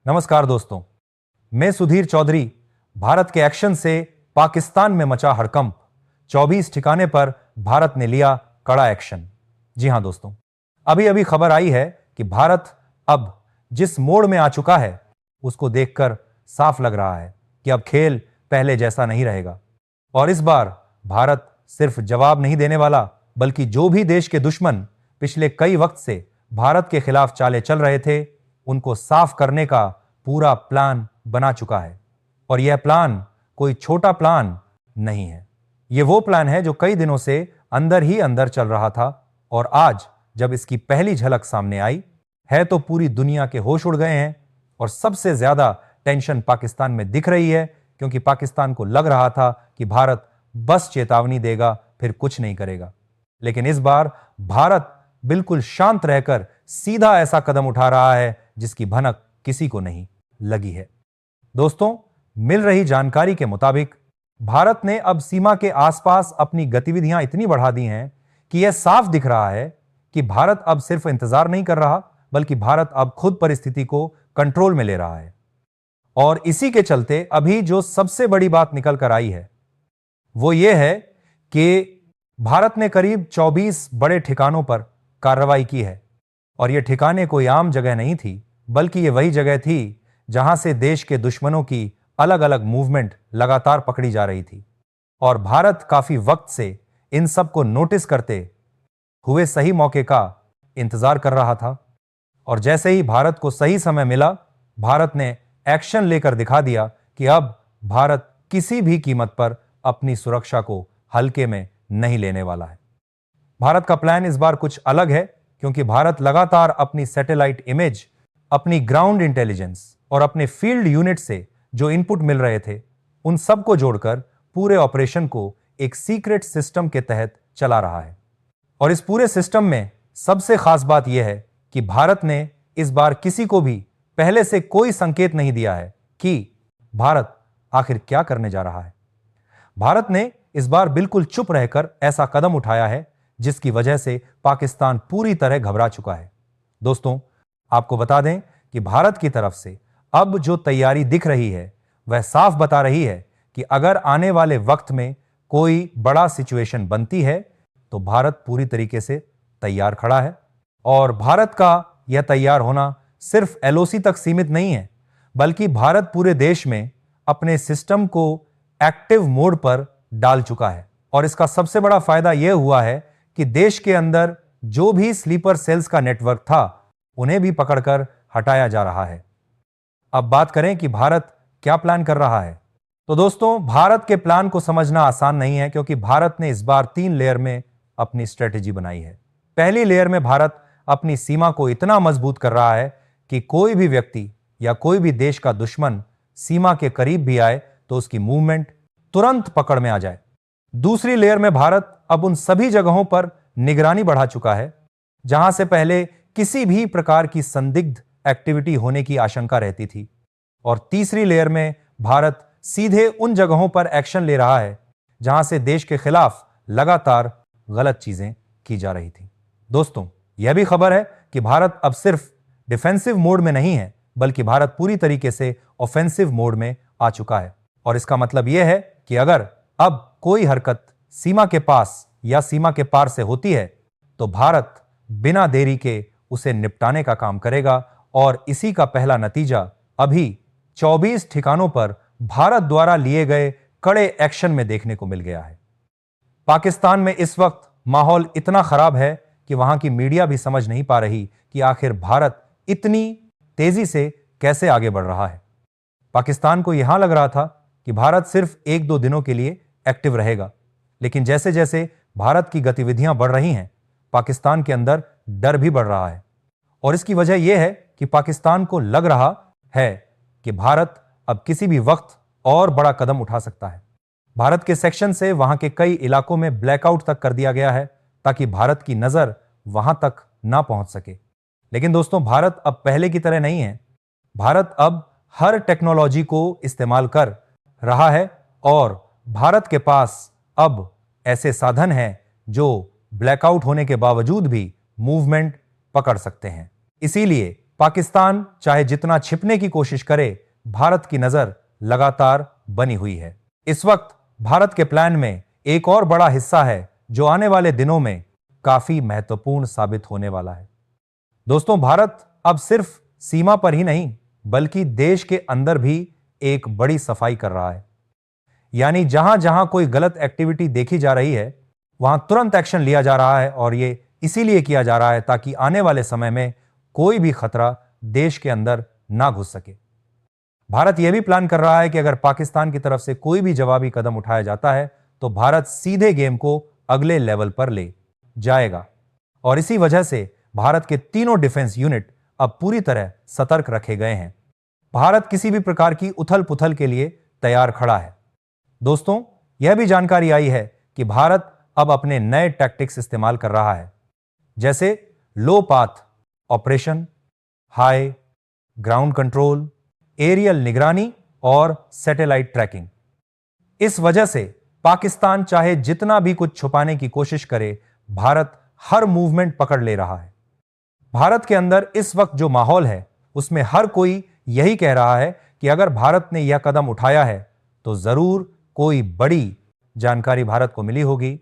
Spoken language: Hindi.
नमस्कार दोस्तों, मैं सुधीर चौधरी। भारत के एक्शन से पाकिस्तान में मचा हड़कंप। 24 ठिकाने पर भारत ने लिया कड़ा एक्शन। जी हां दोस्तों, अभी अभी खबर आई है कि भारत अब जिस मोड़ में आ चुका है उसको देखकर साफ लग रहा है कि अब खेल पहले जैसा नहीं रहेगा। और इस बार भारत सिर्फ जवाब नहीं देने वाला, बल्कि जो भी देश के दुश्मन पिछले कई वक्त से भारत के खिलाफ चाले चल रहे थे, उनको साफ करने का पूरा प्लान बना चुका है। और यह प्लान कोई छोटा प्लान नहीं है। यह वो प्लान है जो कई दिनों से अंदर ही अंदर चल रहा था, और आज जब इसकी पहली झलक सामने आई है तो पूरी दुनिया के होश उड़ गए हैं। और सबसे ज्यादा टेंशन पाकिस्तान में दिख रही है, क्योंकि पाकिस्तान को लग रहा था कि भारत बस चेतावनी देगा, फिर कुछ नहीं करेगा। लेकिन इस बार भारत बिल्कुल शांत रहकर सीधा ऐसा कदम उठा रहा है जिसकी भनक किसी को नहीं लगी है। दोस्तों, मिल रही जानकारी के मुताबिक भारत ने अब सीमा के आसपास अपनी गतिविधियां इतनी बढ़ा दी हैं कि यह साफ दिख रहा है कि भारत अब सिर्फ इंतजार नहीं कर रहा, बल्कि भारत अब खुद परिस्थिति को कंट्रोल में ले रहा है। और इसी के चलते अभी जो सबसे बड़ी बात निकल कर आई है वो ये है कि भारत ने करीब 24 बड़े ठिकानों पर कार्रवाई की है। और ये ठिकाने कोई आम जगह नहीं थी, बल्कि ये वही जगह थी जहां से देश के दुश्मनों की अलग अलग मूवमेंट लगातार पकड़ी जा रही थी। और भारत काफी वक्त से इन सब को नोटिस करते हुए सही मौके का इंतजार कर रहा था। और जैसे ही भारत को सही समय मिला, भारत ने एक्शन लेकर दिखा दिया कि अब भारत किसी भी कीमत पर अपनी सुरक्षा को हल्के में नहीं लेने वाला है। भारत का प्लान इस बार कुछ अलग है, क्योंकि भारत लगातार अपनी सैटेलाइट इमेज, अपनी ग्राउंड इंटेलिजेंस और अपने फील्ड यूनिट से जो इनपुट मिल रहे थे, उन सब को जोड़कर पूरे ऑपरेशन को एक सीक्रेट सिस्टम के तहत चला रहा है। और इस पूरे सिस्टम में सबसे खास बात यह है कि भारत ने इस बार किसी को भी पहले से कोई संकेत नहीं दिया है कि भारत आखिर क्या करने जा रहा है। भारत ने इस बार बिल्कुल चुप रहकर ऐसा कदम उठाया है जिसकी वजह से पाकिस्तान पूरी तरह घबरा चुका है। दोस्तों, आपको बता दें कि भारत की तरफ से अब जो तैयारी दिख रही है वह साफ बता रही है कि अगर आने वाले वक्त में कोई बड़ा सिचुएशन बनती है तो भारत पूरी तरीके से तैयार खड़ा है। और भारत का यह तैयार होना सिर्फ एलओसी तक सीमित नहीं है, बल्कि भारत पूरे देश में अपने सिस्टम को एक्टिव मोड पर डाल चुका है। और इसका सबसे बड़ा फायदा यह हुआ है कि देश के अंदर जो भी स्लीपर सेल्स का नेटवर्क था, उन्हें भी पकड़कर हटाया जा रहा है। अब बात करें कि भारत क्या प्लान कर रहा है, तो दोस्तों, भारत के प्लान को समझना आसान नहीं है, क्योंकि भारत ने इस बार 3 लेयर में अपनी स्ट्रेटेजी बनाई है। पहली लेयर में भारत अपनी सीमा को इतना मजबूत कर रहा है कि कोई भी व्यक्ति या कोई भी देश का दुश्मन सीमा के करीब भी आए तो उसकी मूवमेंट तुरंत पकड़ में आ जाए। दूसरी लेयर में भारत अब उन सभी जगहों पर निगरानी बढ़ा चुका है जहां से पहले किसी भी प्रकार की संदिग्ध एक्टिविटी होने की आशंका रहती थी। और तीसरी लेयर में भारत सीधे उन जगहों पर एक्शन ले रहा है जहां से देश के खिलाफ लगातार गलत चीजें की जा रही थी। दोस्तों, यह भी खबर है कि भारत अब सिर्फ डिफेंसिव मोड में नहीं है, बल्कि भारत पूरी तरीके से ऑफेंसिव मोड में आ चुका है। और इसका मतलब यह है कि अगर अब कोई हरकत सीमा के पास या सीमा के पार से होती है तो भारत बिना देरी के उसे निपटाने का काम करेगा। और इसी का पहला नतीजा अभी 24 ठिकानों पर भारत द्वारा लिए गए कड़े एक्शन में देखने को मिल गया है। पाकिस्तान में इस वक्त माहौल इतना खराब है कि वहां की मीडिया भी समझ नहीं पा रही कि आखिर भारत इतनी तेजी से कैसे आगे बढ़ रहा है। पाकिस्तान को यहां लग रहा था कि भारत सिर्फ 1-2 दिनों के लिए एक्टिव रहेगा, लेकिन जैसे जैसे भारत की गतिविधियां बढ़ रही हैं, पाकिस्तान के अंदर डर भी बढ़ रहा है। और इसकी वजह यह है कि पाकिस्तान को लग रहा है कि भारत अब किसी भी वक्त और बड़ा कदम उठा सकता है। भारत के सेक्शन से वहां के कई इलाकों में ब्लैकआउट तक कर दिया गया है ताकि भारत की नजर वहां तक ना पहुंच सके। लेकिन दोस्तों, भारत अब पहले की तरह नहीं है। भारत अब हर टेक्नोलॉजी को इस्तेमाल कर रहा है और भारत के पास अब ऐसे साधन हैं जो ब्लैकआउट होने के बावजूद भी मूवमेंट पकड़ सकते हैं। इसीलिए पाकिस्तान चाहे जितना छिपने की कोशिश करे, भारत की नजर लगातार बनी हुई है। इस वक्त भारत के प्लान में एक और बड़ा हिस्सा है जो आने वाले दिनों में काफी महत्वपूर्ण साबित होने वाला है। दोस्तों, भारत अब सिर्फ सीमा पर ही नहीं बल्कि देश के अंदर भी एक बड़ी सफाई कर रहा है। यानी जहां जहां कोई गलत एक्टिविटी देखी जा रही है, वहां तुरंत एक्शन लिया जा रहा है, और यह इसीलिए किया जा रहा है ताकि आने वाले समय में कोई भी खतरा देश के अंदर ना घुस सके। भारत यह भी प्लान कर रहा है कि अगर पाकिस्तान की तरफ से कोई भी जवाबी कदम उठाया जाता है तो भारत सीधे गेम को अगले लेवल पर ले जाएगा। और इसी वजह से भारत के तीनों डिफेंस यूनिट अब पूरी तरह सतर्क रखे गए हैं। भारत किसी भी प्रकार की उथल पुथल के लिए तैयार खड़ा है। दोस्तों, यह भी जानकारी आई है कि भारत अब अपने नए टैक्टिक्स इस्तेमाल कर रहा है, जैसे low path operation, high ground control, aerial निगरानी और सैटेलाइट ट्रैकिंग। इस वजह से पाकिस्तान चाहे जितना भी कुछ छुपाने की कोशिश करे, भारत हर मूवमेंट पकड़ ले रहा है। भारत के अंदर इस वक्त जो माहौल है उसमें हर कोई यही कह रहा है कि अगर भारत ने यह कदम उठाया है तो जरूर कोई बड़ी जानकारी भारत को मिली होगी